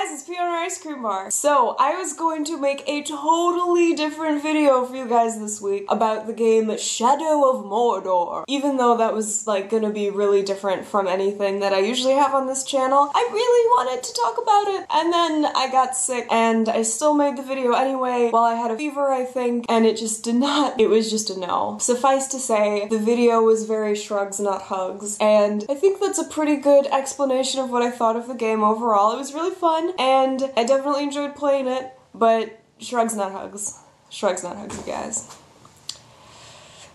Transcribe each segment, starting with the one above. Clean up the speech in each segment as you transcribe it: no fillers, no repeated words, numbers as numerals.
guys, it's Peanut Ice Cream Bar. So, I was going to make a totally different video for you guys this week about the game Shadow of Mordor. Even though that was like gonna be really different from anything that I usually have on this channel, I really wanted to talk about it. And then I got sick and I still made the video anyway while I had a fever, I think, and it just did not, it was just a no. Suffice to say, the video was very shrugs, not hugs, and I think that's a pretty good explanation of what I thought of the game overall. It was really fun, and I definitely enjoyed playing it, but shrugs, not hugs. Shrugs, not hugs, you guys.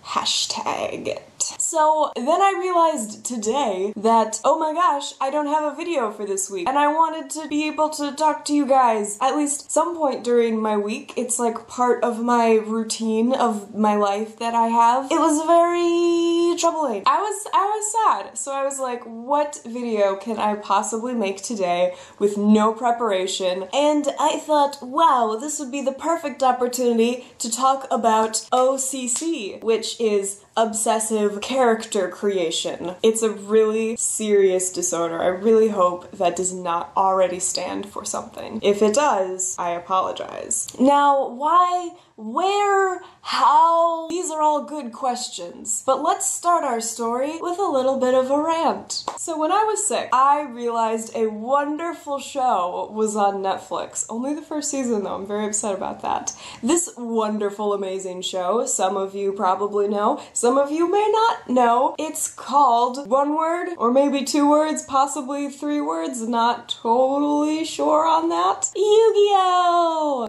Hashtag it. So then I realized today that, oh my gosh, I don't have a video for this week, and I wanted to be able to talk to you guys at least some point during my week. It's like part of my routine of my life that I have. It was very troubling. I was sad, so I was like, what video can I possibly make today with no preparation? And I thought, wow, this would be the perfect opportunity to talk about OCC, which is obsessive character creation. It's a really serious disorder. I really hope that does not already stand for something. If it does, I apologize. Now, why, where, how? These are all good questions. But let's start our story with a little bit of a rant. So when I was sick, I realized a wonderful show was on Netflix. Only the first season though, I'm very upset about that. This wonderful, amazing show, some of you probably know, some of you may not know. It's called one word, or maybe two words, possibly three words, not totally sure on that. YuGiOh!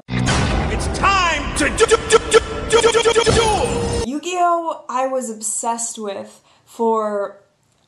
It's time to do. YuGiOh I was obsessed with for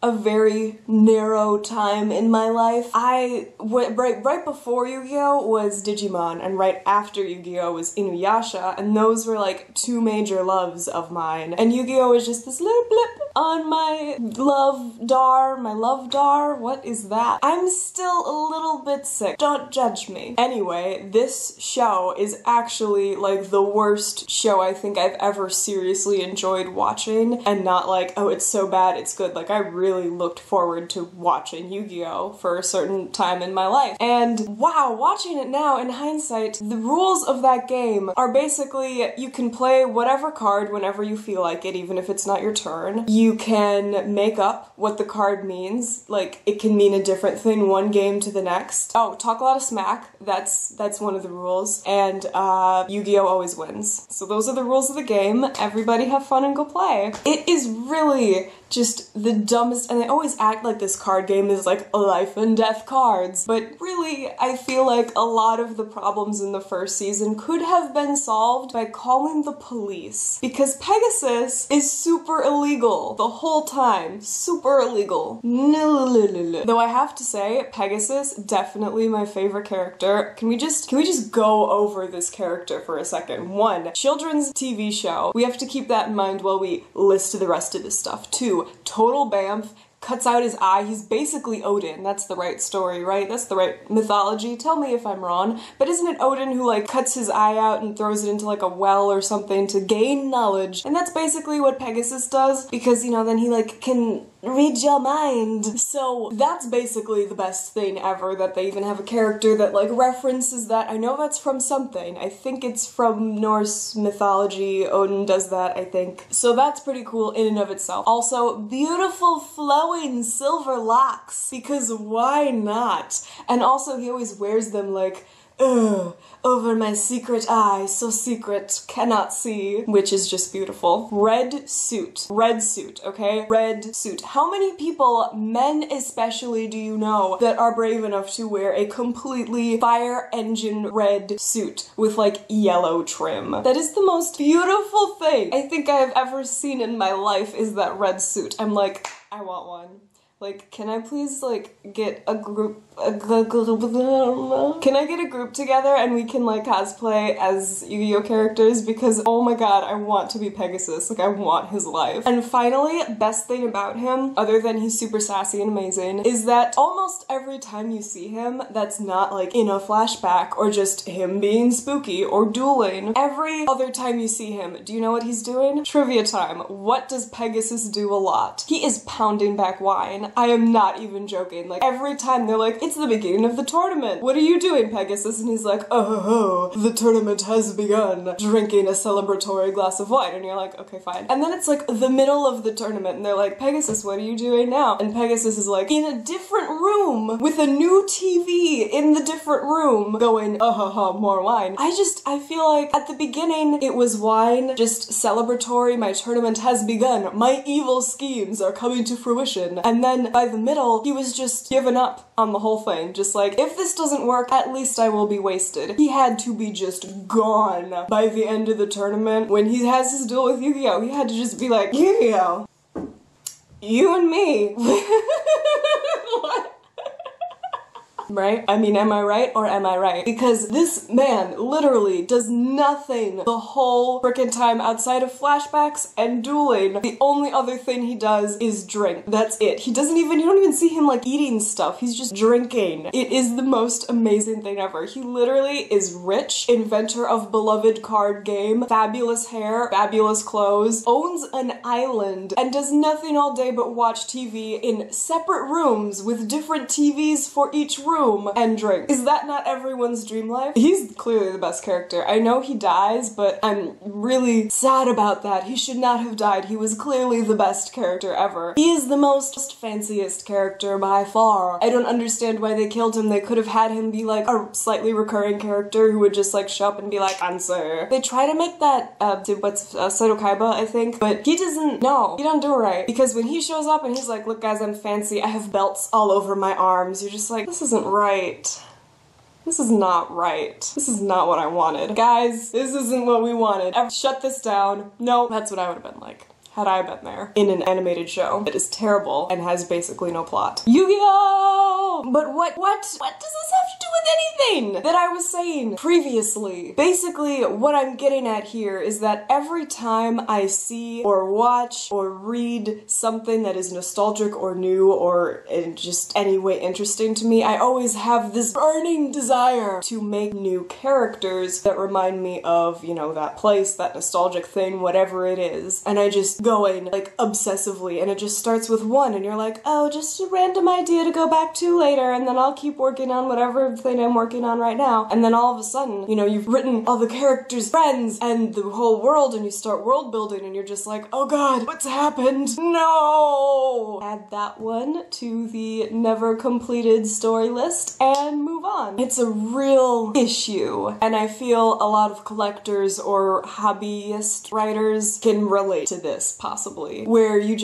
a very narrow time in my life. Right before YuGiOh was Digimon, and right after YuGiOh was Inuyasha, and those were like two major loves of mine. And YuGiOh was just this little blip on my love dar. What is that? I'm still a little bit sick. Don't judge me. Anyway, this show is actually like the worst show I think I've ever seriously enjoyed watching, and not like, oh, it's so bad, it's good. Like, I really looked forward to watching YuGiOh for a certain time in my life. And wow, watching it now in hindsight, the rules of that game are basically you can play whatever card whenever you feel like it, even if it's not your turn. You can make up what the card means, like it can mean a different thing one game to the next. Oh, talk a lot of smack, that's one of the rules. And YuGiOh always wins. So those are the rules of the game. Everybody have fun and go play. It is really just the dumbest, and they always act like this card game is like life and death cards, but really I feel like a lot of the problems in the first season could have been solved by calling the police, because Pegasus is super illegal the whole time. Super illegal. Though I have to say, Pegasus, definitely my favorite character. Can we just go over this character for a second? 1, children's TV show. We have to keep that in mind while we list the rest of this stuff. 2, total bamf, cuts out his eye. He's basically Odin. That's the right story, right? That's the right mythology. Tell me if I'm wrong. But isn't it Odin who like cuts his eye out and throws it into like a well or something to gain knowledge? And that's basically what Pegasus does, because, you know, then he like can read your mind. So that's basically the best thing ever, that they even have a character that like references that. I know that's from something. I think it's from Norse mythology. Odin does that, I think. So that's pretty cool in and of itself. Also, beautiful flowing silver locks, because why not? And also he always wears them like, over my secret eye, so secret, cannot see, which is just beautiful. Red suit, okay? Red suit. How many people, men especially, do you know that are brave enough to wear a completely fire engine red suit with like yellow trim? That is the most beautiful thing I think I've ever seen in my life, is that red suit. I'm like, I want one. Like, can I please, like, get a group, can I get a group together and we can, like, cosplay as YuGiOh characters? Because, oh my god, I want to be Pegasus. Like, I want his life. And finally, best thing about him, other than he's super sassy and amazing, is that almost every time you see him that's not, like, in a flashback or just him being spooky or dueling, every other time you see him, do you know what he's doing? Trivia time. What does Pegasus do a lot? He is pounding back wine. again, I am not even joking. Like, every time they're like, it's the beginning of the tournament. What are you doing, Pegasus? And he's like, oh, the tournament has begun. Drinking a celebratory glass of wine. And you're like, okay, fine. And then it's like the middle of the tournament and they're like, Pegasus, what are you doing now? And Pegasus is like, in a different room with a new TV in the different room going, more wine. I feel like at the beginning it was wine, just celebratory, my tournament has begun, my evil schemes are coming to fruition. And then by the middle, he was just given up on the whole thing. Just like, if this doesn't work, at least I will be wasted. He had to be just gone by the end of the tournament. When he has his duel with YuGiOh, he had to just be like, YuGiOh, you and me. What? Right? I mean, am I right or am I right? Because this man literally does nothing the whole frickin' time outside of flashbacks and dueling. The only other thing he does is drink. That's it. You don't even see him like eating stuff. He's just drinking. It is the most amazing thing ever. He literally is rich, inventor of beloved card game, fabulous hair, fabulous clothes, owns an island, and does nothing all day but watch TV in separate rooms with different TVs for each room and drink. Is that not everyone's dream life? He's clearly the best character. I know he dies, but I'm really sad about that. He should not have died. He was clearly the best character ever. He is the most fanciest character by far. I don't understand why they killed him. They could have had him be like a slightly recurring character who would just like show up and be like, answer. They try to make that, Seto Kaiba, I think, but he doesn't, no, he don't do it right. Because when he shows up and he's like, look guys, I'm fancy, I have belts all over my arms, you're just like, this isn't right. This is not right. This is not what I wanted. Guys, this isn't what we wanted. Shut this down. No, that's what I would have been like had I been there in an animated show that is terrible and has basically no plot. YuGiOh! But what does this have to do with anything that I was saying previously? Basically, what I'm getting at here is that every time I see or watch or read something that is nostalgic or new or in just any way interesting to me, I always have this burning desire to make new characters that remind me of, you know, that place, that nostalgic thing, whatever it is. And I just going like obsessively, and it just starts with one and you're like, oh, just a random idea to go back to later, and then I'll keep working on whatever thing I'm working on right now. And then all of a sudden, you know, you've written all the characters' friends and the whole world, and you start world building and you're just like, oh god, what's happened? No! Add that one to the never completed story list and move on. It's a real issue, and I feel a lot of collectors or hobbyist writers can relate to this, possibly, where you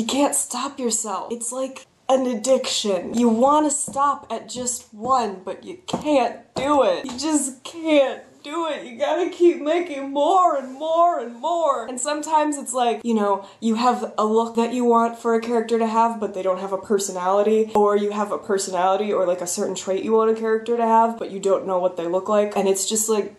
can't stop yourself. It's like an addiction. You want to stop at just one, but you can't do it. You just can't do it. You gotta keep making more and more and more. And sometimes it's like, you know, you have a look that you want for a character to have, but they don't have a personality, or you have a personality or like a certain trait you want a character to have, but you don't know what they look like, and it's just like,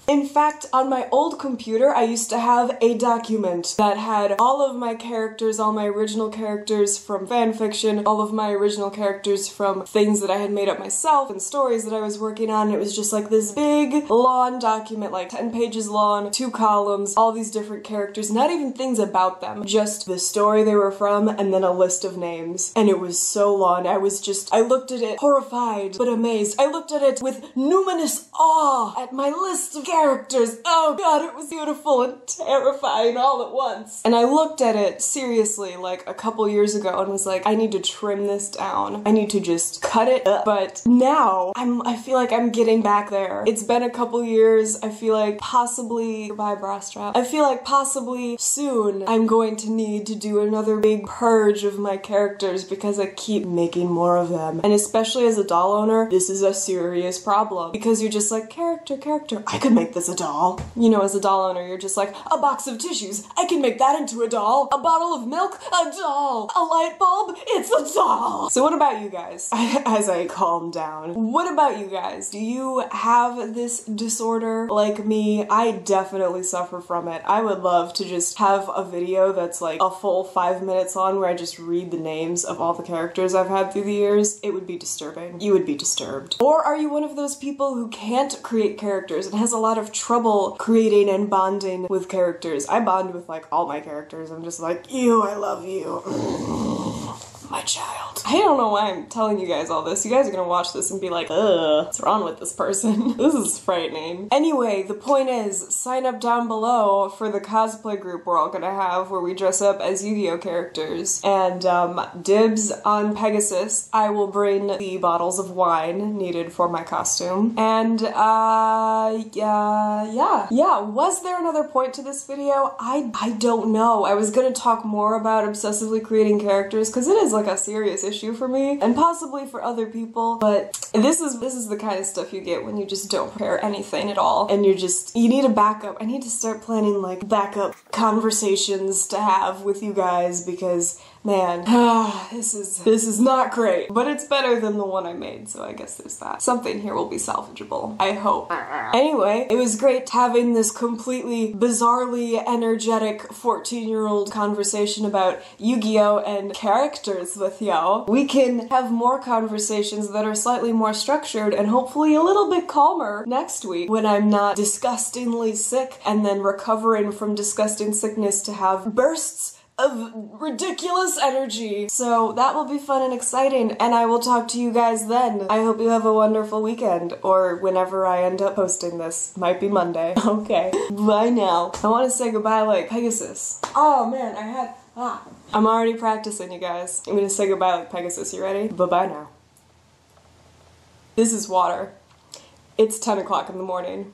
in fact, on my old computer, I used to have a document that had all of my characters, all my original characters from fanfiction, all of my original characters from things that I had made up myself and stories that I was working on. It was just like this big, long document, like 10 pages long, 2 columns, all these different characters, not even things about them, just the story they were from, and then a list of names. And it was so long. I looked at it horrified, but amazed. I looked at it with numinous awe at my list of characters. Oh god, it was beautiful and terrifying all at once. And I looked at it seriously like a couple years ago and was like, I need to trim this down. I need to just cut it up. But now, I feel like I'm getting back there. It's been a couple years. I feel like possibly, goodbye bra strap. I feel like possibly soon I'm going to need to do another big purge of my characters because I keep making more of them. And especially as a doll owner, this is a serious problem because you're just like, character, I could make this a doll. You know, as a doll owner, you're just like, a box of tissues, I can make that into a doll. A bottle of milk, a doll. A light bulb, it's a doll. So what about you guys? As I calm down, what about you guys? Do you have this disorder like me? I definitely suffer from it. I would love to just have a video that's like a full 5 minutes long where I just read the names of all the characters I've had through the years. It would be disturbing. You would be disturbed. Or are you one of those people who can't create characters and has a lot lot of trouble creating and bonding with characters. I bond with like all my characters. I'm just like, ew, I love you. My child. I don't know why I'm telling you guys all this. You guys are gonna watch this and be like, ugh, what's wrong with this person? This is frightening. Anyway, the point is, sign up down below for the cosplay group we're all gonna have where we dress up as YuGiOh characters. And dibs on Pegasus. I will bring the bottles of wine needed for my costume. And yeah. Was there another point to this video? I don't know. I was gonna talk more about obsessively creating characters because it is like a serious issue for me and possibly for other people, but this is the kind of stuff you get when you just don't prepare anything at all and you need a backup. I need to start planning like backup conversations to have with you guys because man, this is not great, but it's better than the one I made, so I guess there's that. Something here will be salvageable, I hope. Anyway, it was great having this completely bizarrely energetic 14-year-old conversation about YuGiOh and characters with y'all. We can have more conversations that are slightly more structured and hopefully a little bit calmer next week when I'm not disgustingly sick and then recovering from disgusting sickness to have bursts of ridiculous energy. So that will be fun and exciting, and I will talk to you guys then. I hope you have a wonderful weekend, or whenever I end up posting this. Might be Monday. Okay, bye now. I want to say goodbye like Pegasus. Oh man, I'm already practicing, you guys. I'm gonna say goodbye like Pegasus. You ready? Bye-bye now. This is water. It's 10 o'clock in the morning.